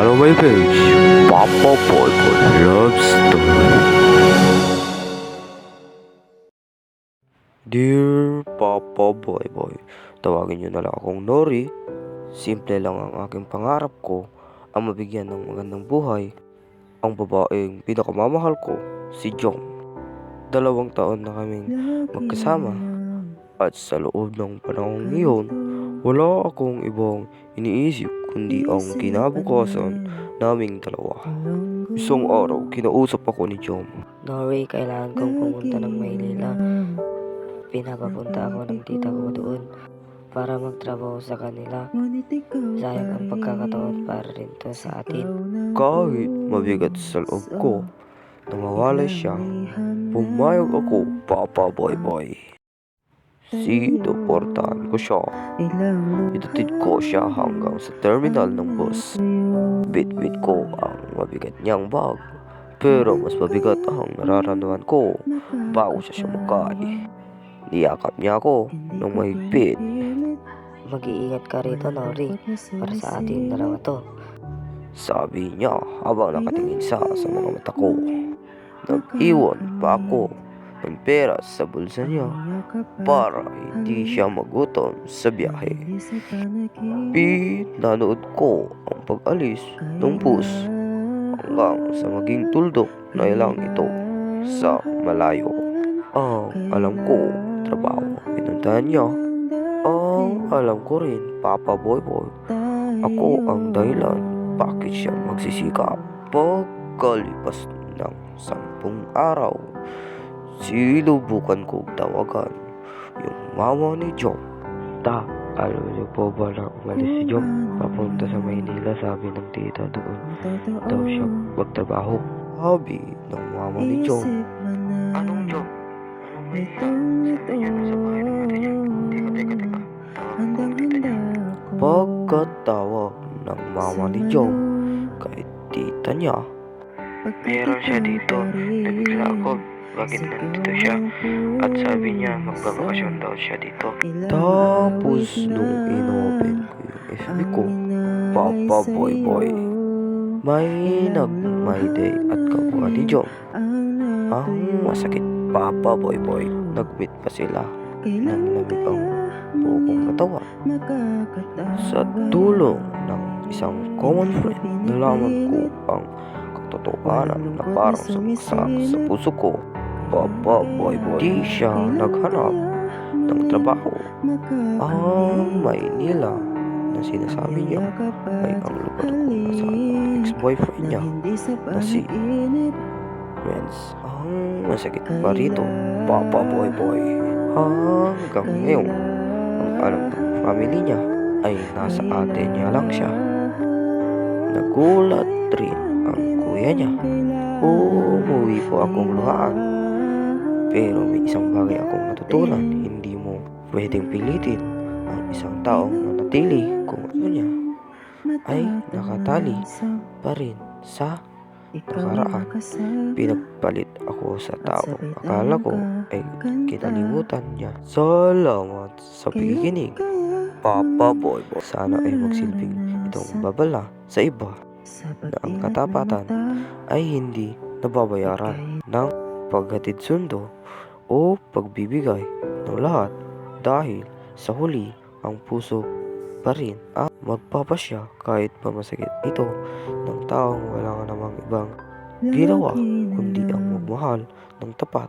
Follow my page, Papa Boy Boy Love Story. Dear Papa Boy Boy, tawagin niyo na lang akong Nori. Simple lang ang aking pangarap ko, ang mabigyan ng magandang buhay ang babaeng pinakamamahal ko, si Jong. 2 taon na kaming magkasama at sa loob ng panahong iyon, wala akong ibang iniisip kundi ang kinabukasan naming dalawa. Isang araw, kinausap ako ni Jom. Nori, kailangan kong pumunta ng Maynila. Pinapapunta ako ng tita ko doon para magtrabaho sa kanila. Sayang ang pagkakataon para rin to sa atin. Kahit mabigat sa loob ko na mawalay siya, pumayag ako, Papa Boy Boy. Sinuportahan ko siya. Itatid ko siya hanggang sa terminal ng bus. Bit-bit ko ang mabigat niyang bag. Pero mas mabigat ang nararamdaman ko bago siya sumakay. Niyakap niya ako ng mahigpit. Mag-iingat ka rito, Nori, para sa ating dalawa to. Sabi niya habang nakatingin sa mga mata ko. Nag-iwan pa ako ng pera sa bulsa niya para hindi siya magutom sa biyahe. Pinanood ko ang pag-alis ng bus hanggang sa maging tuldok na ilang ito sa malayo. Ang alam ko, trabaho pinuntahan niya. Ang alam ko rin, Papa Boy Boy, ako ang dahilan bakit siya magsisikap. Pagkalipas ng 10 araw, sinubukan kong tawagan yung mama ni Jom. Alam niyo po ba na umalis si Jom papunta sa Maynila? Sabi ng tita doon daw siya magtrabaho. Sabi ng mama ni Jom. Anong Jom? Sabi niya sa bahay ng ate niya. Pagkatawag ng mama ni Jom kay tita niya, meron siya dito, nabigla ako. Bakit nandito siya? At sabi niya magbabakasyon daw siya dito. Tapos nung inopen ko yung FB ko, Papa Boy Boy, may nag-my day at kapwa ni Jom. Ang masakit, Papa Boy Boy, nag-meet pa sila ng lamig ang buong katawan. Sa tulong ng isang common friend, nalaman ko ang katotohanan na parang sumaksak sa puso ko. Papa Boy Boy, di siya naghanap ng trabaho. Ang Maynila na sinasabi niya ay ang lugar kung nasaan ang ex-boyfriend niya na si Renz. Ang masakit pa rito, Papa Boy Boy, hanggang ngayon ang alam ng family niya ay nasa ate niya lang siya. Nagulat rin ang kuya niya. Umuwi po akong luhaan. Pero may isang bagay akong natutunan. Hindi mo pwedeng pilitin ang isang taong manatili kung ano niya ay nakatali pa rin sa nakaraan. Pinagpalit ako sa taong akala ko ay kinalimutan niya. Salamat sa pakikinig, Papa Boy Boy. Sana ay magsilbing itong babala sa iba na ang katapatan ay hindi nababayaran ng paghatid sundo o pagbibigay ng lahat, dahil sa huli ang puso pa rin ang magpapasya kahit pa masakit ito ng taong wala nga namang ibang ginawa kundi ang magmahal ng tapat